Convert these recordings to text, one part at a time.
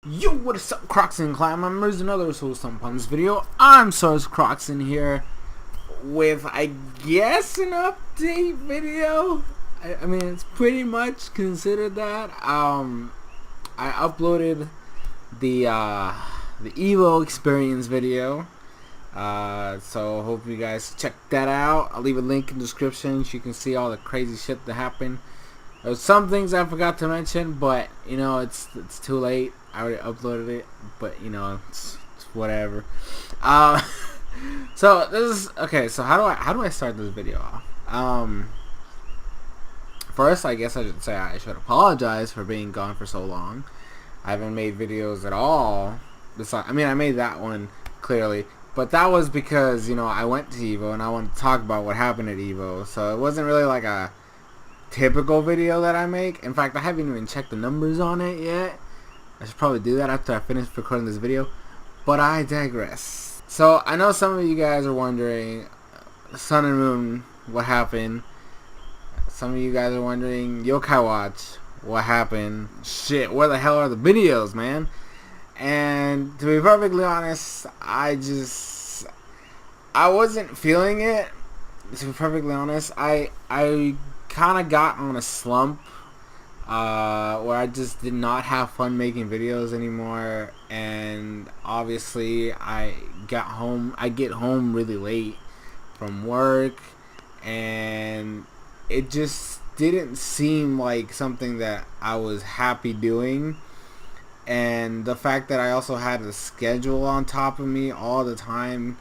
Yo, what is up, Crockxen clan members? Another Soul on this video. I'm SoresanCrockxen here with, I guess, an update video. I mean, it's pretty much considered that. I uploaded the Evo experience video. So hope you guys check that out. I'll leave a link in the description so you can see all the crazy shit that happened. There's some things I forgot to mention, but you know, it's too late. I already uploaded it, but you know, it's whatever. So this is okay. So how do I start this video off? First, I guess I should say I should apologize for being gone for so long. I haven't made videos at all. I mean, I made that one clearly, but that was because, you know, I went to Evo and I wanted to talk about what happened at Evo. So it wasn't really like a typical video that I make. In fact, I haven't even checked the numbers on it yet. I should probably do that after I finish recording this video, but I digress. So I know some of you guys are wondering, Sun and Moon, what happened? Some of you guys are wondering, Yokai Watch, what happened? Shit, where the hell are the videos, man? And to be perfectly honest, I wasn't feeling it. To be perfectly honest, I kind of got on a slump where I just did not have fun making videos anymore, and obviously I get home really late from work, and it just didn't seem like something that I was happy doing. And the fact that I also had a schedule on top of me all the time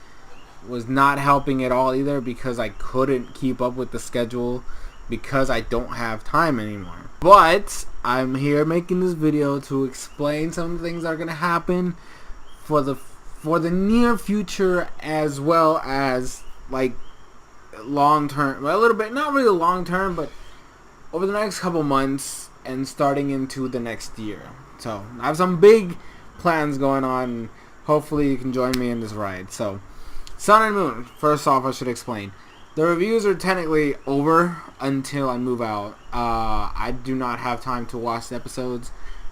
was not helping at all either, because I couldn't keep up with the schedule because I don't have time anymore. But I'm here making this video to explain some of the things that are going to happen for the near future, as well as like long term, a little bit, not really long term, but over the next couple months and starting into the next year. So I have some big plans going on. Hopefully you can join me in this ride. So Sun and Moon, first off, I should explain. The reviews are technically over until I move out. I do not have time to watch the episodes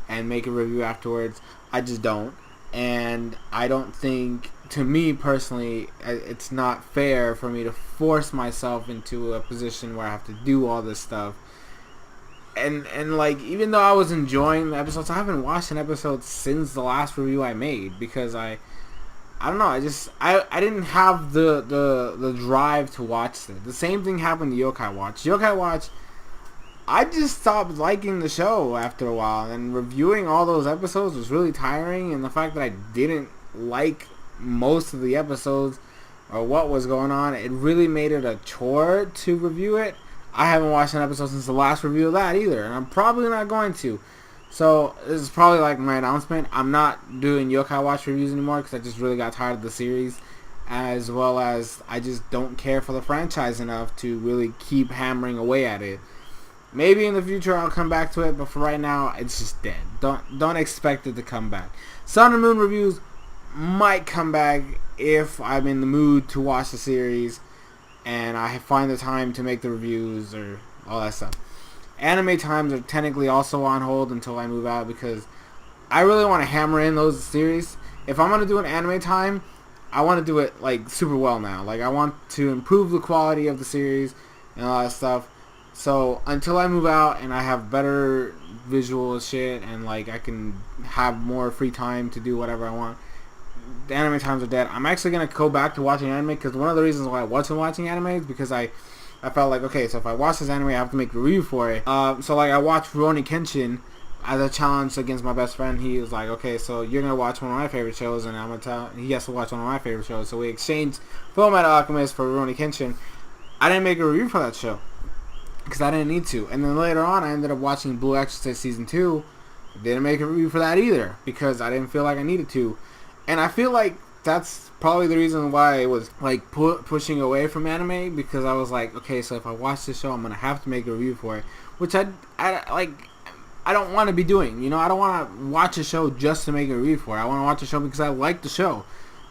and make a review afterwards. I just don't. And I don't think, to me personally, it's not fair for me to force myself into a position where I have to do all this stuff. And like, even though I was enjoying the episodes, I haven't watched an episode since the last review I made, because I don't know, I didn't have the drive to watch it. The same thing happened to Yokai Watch. Yokai Watch, I just stopped liking the show after a while, and reviewing all those episodes was really tiring, and the fact that I didn't like most of the episodes or what was going on, it really made it a chore to review it. I haven't watched an episode since the last review of that either, and I'm probably not going to. So this is probably like my announcement. I'm not doing Yokai Watch reviews anymore because I just really got tired of the series, as well as I just don't care for the franchise enough to really keep hammering away at it. Maybe in the future I'll come back to it, but for right now it's just dead. Don't expect it to come back. Sun and Moon reviews might come back if I'm in the mood to watch the series and I find the time to make the reviews or all that stuff. Anime times are technically also on hold until I move out, because I really want to hammer in those series. If I'm going to do an anime time, I want to do it like super well now. Like, I want to improve the quality of the series and all that stuff. So until I move out and I have better visual shit and like I can have more free time to do whatever I want, the anime times are dead. I'm actually going to go back to watching anime, because one of the reasons why I wasn't watching anime is because I felt like, okay, so if I watch this anime, I have to make a review for it. So like, I watched Rurouni Kenshin as a challenge against my best friend. He was like, okay, so you're gonna watch one of my favorite shows, and I'm gonna tell he has to watch one of my favorite shows. So we exchanged Fullmetal Alchemist for Rurouni Kenshin. I didn't make a review for that show because I didn't need to. And then later on, I ended up watching Blue Exorcist season 2. Didn't make a review for that either because I didn't feel like I needed to. And I feel like that's probably the reason why I was like pushing away from anime, because I was like, okay, so if I watch this show, I'm gonna have to make a review for it, which I don't want to be doing. You know, I don't want to watch a show just to make a review for it. I want to watch a show because I like the show.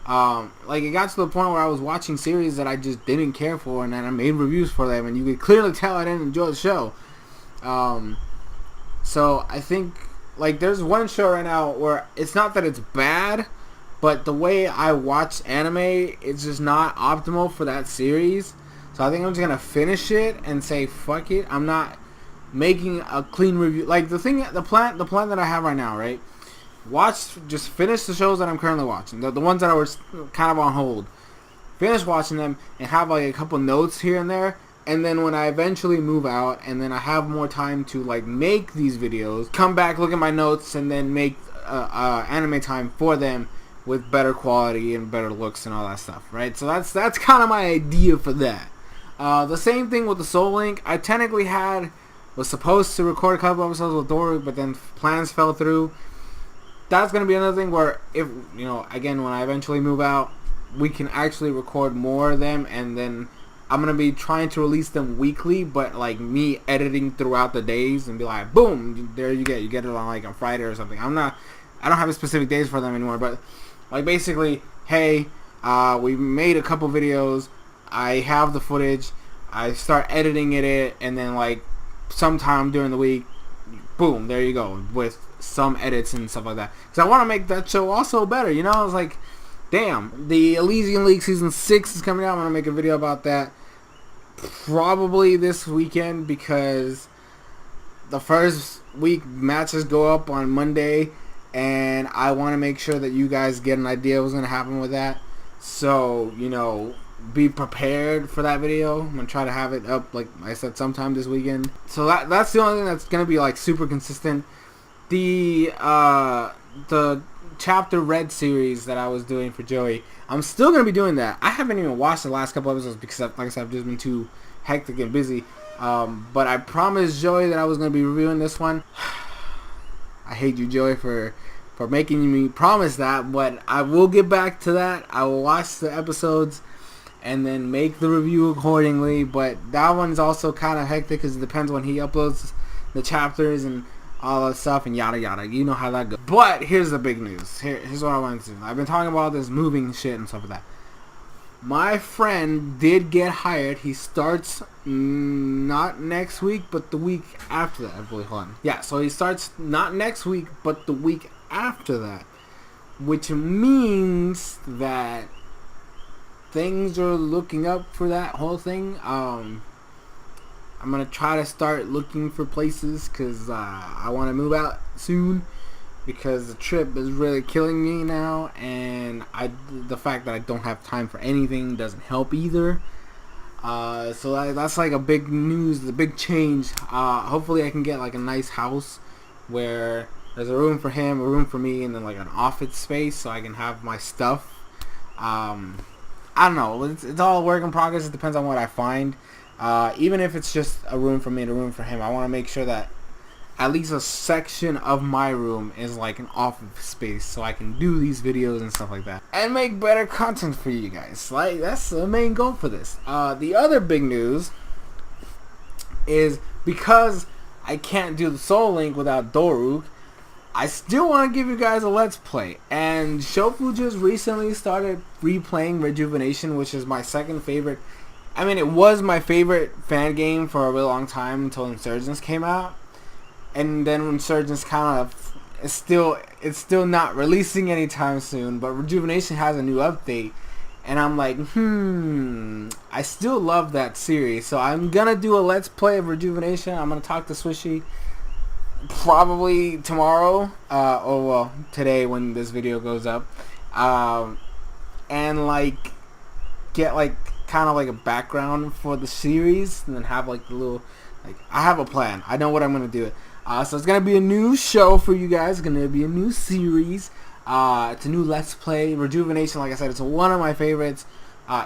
Like, it got to the point where I was watching series that I just didn't care for, and then I made reviews for them, and you could clearly tell I didn't enjoy the show. So I think like there's one show right now where it's not that it's bad, but the way I watch anime, it's just not optimal for that series. So I think I'm just gonna finish it and say fuck it. I'm not making a clean review. Like the plan that I have right now, right? Just finish the shows that I'm currently watching. The ones that I was kind of on hold. Finish watching them and have like a couple notes here and there. And then when I eventually move out and then I have more time to like make these videos, come back, look at my notes, and then make anime time for them with better quality and better looks and all that stuff, right? So that's kind of my idea for that. The same thing with the Soul Link. I technically was supposed to record a couple episodes with Doru, but then plans fell through. That's going to be another thing where if, again, when I eventually move out, we can actually record more of them, and then I'm going to be trying to release them weekly, but like me editing throughout the days and be like, boom, there you get it on like a Friday or something. I don't have a specific days for them anymore, but like basically, hey, we made a couple videos, I have the footage, I start editing it, and then like sometime during the week, boom, there you go, with some edits and stuff like that. Because I want to make that show also better, It's like, damn, the Elysian League Season 6 is coming out. I'm going to make a video about that probably this weekend because the first week matches go up on Monday, and I want to make sure that you guys get an idea of what's going to happen with that. So, be prepared for that video. I'm going to try to have it up, like I said, sometime this weekend. So that's the only thing that's going to be like super consistent. The Chapter Red series that I was doing for Joey, I'm still going to be doing that. I haven't even watched the last couple episodes because, like I said, I've just been too hectic and busy. But I promised Joey that I was going to be reviewing this one. I hate you, Joey, for making me promise that, but I will get back to that. I will watch the episodes and then make the review accordingly. But that one's also kind of hectic because it depends when he uploads the chapters and all that stuff and yada yada. You know how that goes. But here's the big news. Here's what I wanted to do. I've been talking about this moving shit and stuff like that. My friend did get hired. He starts not next week, but the week after that, I believe. Hold on. Yeah, so he starts not next week, but the week after that. Which means that things are looking up for that whole thing. I'm going to try to start looking for places because I want to move out soon because the trip is really killing me now, and the fact that I don't have time for anything doesn't help either. So that's like a big news, a big change. Hopefully I can get like a nice house where there's a room for him, a room for me, and then like an office space so I can have my stuff. I don't know. It's all a work in progress. It depends on what I find. Even if it's just a room for me and a room for him, I want to make sure that at least a section of my room is like an office space so I can do these videos and stuff like that and make better content for you guys. Like, that's the main goal for this. The other big news is because I can't do the Soul Link without Doruk, I still want to give you guys a Let's Play. And Shofu just recently started replaying Rejuvenation, which is my second favorite. I mean, it was my favorite fan game for a really long time until Insurgents came out. And then Insurgents kind of, it's still not releasing anytime soon, but Rejuvenation has a new update. And I'm like, I still love that series. So I'm going to do a Let's Play of Rejuvenation. I'm going to talk to Swishy probably tomorrow, or well, today when this video goes up. And like, get like, kind of like a background for the series, and then have like the little, like, I have a plan. I know what I'm going to do. So it's going to be a new show for you guys. It's going to be a new series. It's a new Let's Play. Rejuvenation, like I said, it's one of my favorites.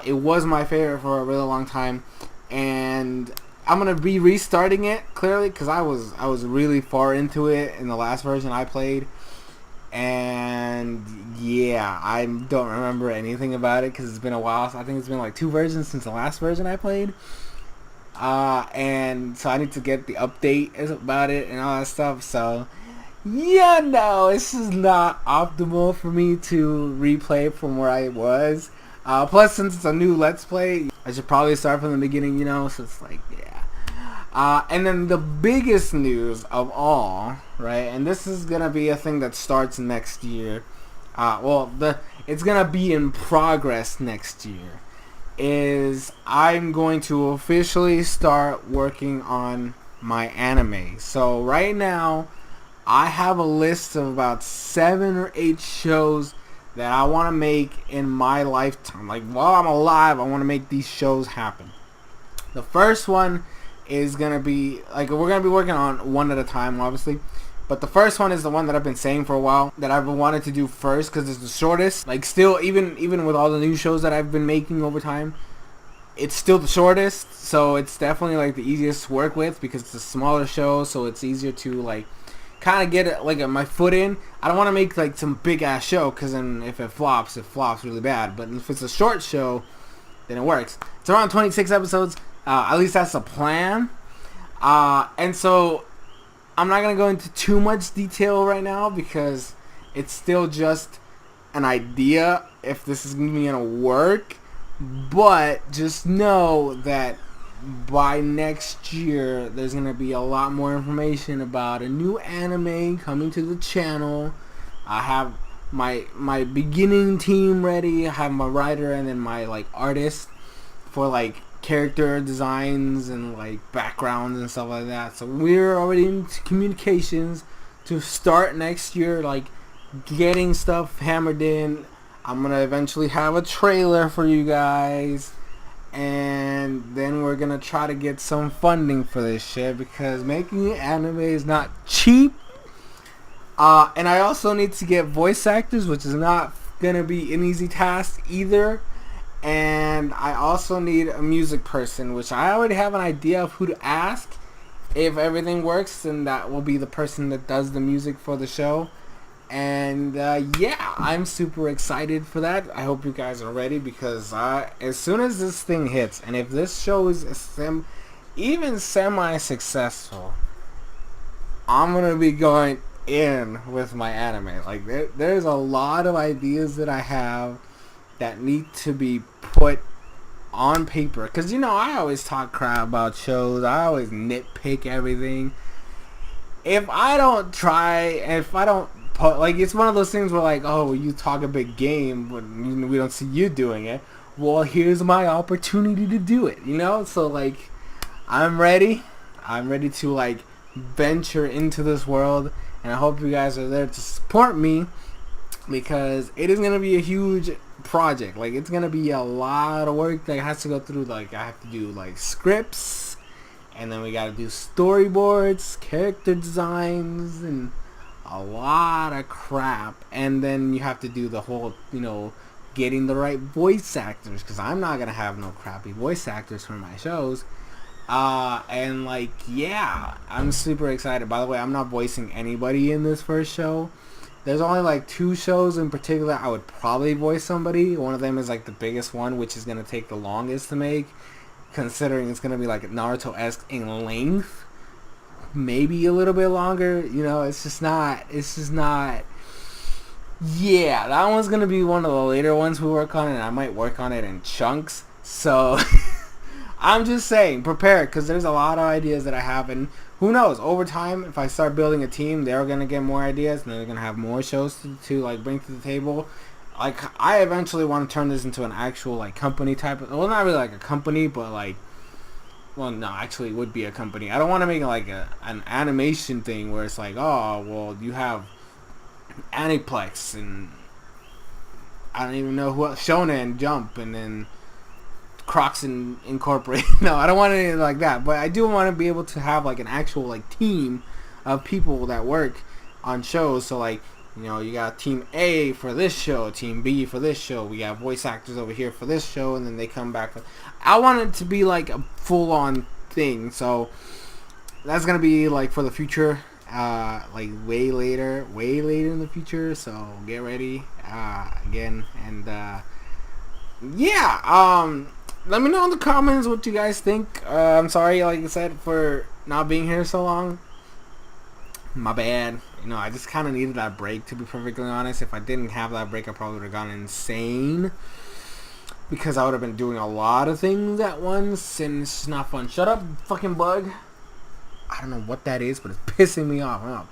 It was my favorite for a really long time. And I'm going to be restarting it, clearly, because I was really far into it in the last version I played. And yeah, I don't remember anything about it because it's been a while. So I think it's been like 2 versions since the last version I played. And so I need to get the update about it and all that stuff. So yeah, no, this is not optimal for me to replay from where I was. Plus, since it's a new Let's Play, I should probably start from the beginning, so it's like, yeah. And then the biggest news of all, right? And this is gonna be a thing that starts next year. It's gonna be in progress next year. Is I'm going to officially start working on my anime. So right now, I have a list of about 7 or 8 shows that I want to make in my lifetime. Like while I'm alive, I want to make these shows happen. The first one is gonna be like we're gonna be working on one at a time, obviously. But the first one is the one that I've been saying for a while that I've wanted to do first because it's the shortest. Like still, even with all the new shows that I've been making over time, it's still the shortest. So it's definitely like the easiest to work with because it's a smaller show, so it's easier to like kind of get it, like my foot in. I don't want to make like some big ass show because then if it flops really bad. But if it's a short show, then it works. It's around 26 episodes. At least that's the plan. And so I'm not going to go into too much detail right now because it's still just an idea if this is going to work. But just know that by next year, there's going to be a lot more information about a new anime coming to the channel. I have my beginning team ready. I have my writer and then my like artist for like character designs and like backgrounds and stuff like that. So we're already in communications to start next year, like getting stuff hammered in. I'm gonna eventually have a trailer for you guys, and then we're gonna try to get some funding for this shit because making anime is not cheap. And I also need to get voice actors, which is not gonna be an easy task either. And I also need a music person, which I already have an idea of who to ask. If everything works, then that will be the person that does the music for the show. And yeah, I'm super excited for that. I hope you guys are ready because as soon as this thing hits, and if this show is even semi-successful, I'm going to be going in with my anime. Like there's a lot of ideas that I have that need to be put on paper because you know I always talk crap about shows. I always nitpick everything. If I don't try, if I don't put, like, it's one of those things where like, oh, you talk a big game but we don't see you doing it. Well, here's my opportunity to do it, you know. So like I'm ready to like venture into this world, and I hope you guys are there to support me because it is going to be a huge project. Like it's gonna be a lot of work that has to go through. Like I have to do like scripts, and then we gotta do storyboards, character designs, and a lot of crap. And then you have to do the whole, you know, getting the right voice actors because I'm not gonna have no crappy voice actors for my shows. And like yeah, I'm super excited. By the way, I'm not voicing anybody in this first show. There's only like 2 shows in particular I would probably voice somebody. One of them is like the biggest one, which is going to take the longest to make, considering it's going to be like Naruto-esque in length. Maybe a little bit longer. You know, it's just not. Yeah, that one's going to be one of the later ones we work on, and I might work on it in chunks. So I'm just saying, prepare, because there's a lot of ideas that I have, and who knows, over time, if I start building a team, they're going to get more ideas, and they're going to have more shows to like bring to the table. Like, I eventually want to turn this into an actual, like, company type of, well, not really like a company, but like, well, no, actually it would be a company. I don't want to make it like an animation thing where it's like, oh, well, you have Aniplex, and I don't even know who else, Shonen Jump, and then Crockxen Incorporated. No, I don't want anything like that, but I do want to be able to have like an actual like team of people that work on shows. So like, you know, you got team A for this show, team B for this show, we got voice actors over here for this show, and then they come back. I want it to be like a full-on thing, so that's gonna be like for the future, like way later in the future, so get ready again. And yeah, let me know in the comments what you guys think. I'm sorry, like I said, for not being here so long. My bad. You know, I just kind of needed that break, to be perfectly honest. If I didn't have that break, I probably would have gone insane. Because I would have been doing a lot of things at once, and it's just not fun. Shut up, fucking bug. I don't know what that is, but it's pissing me off. I'm gonna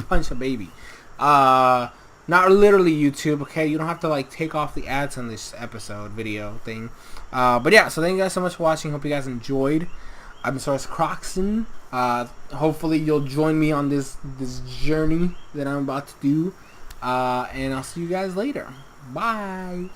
punch a baby. Not literally YouTube, okay? You don't have to like take off the ads on this episode video thing. But yeah, so thank you guys so much for watching. Hope you guys enjoyed. I'm SoresanCrockxen. Hopefully you'll join me on this journey that I'm about to do. And I'll see you guys later. Bye.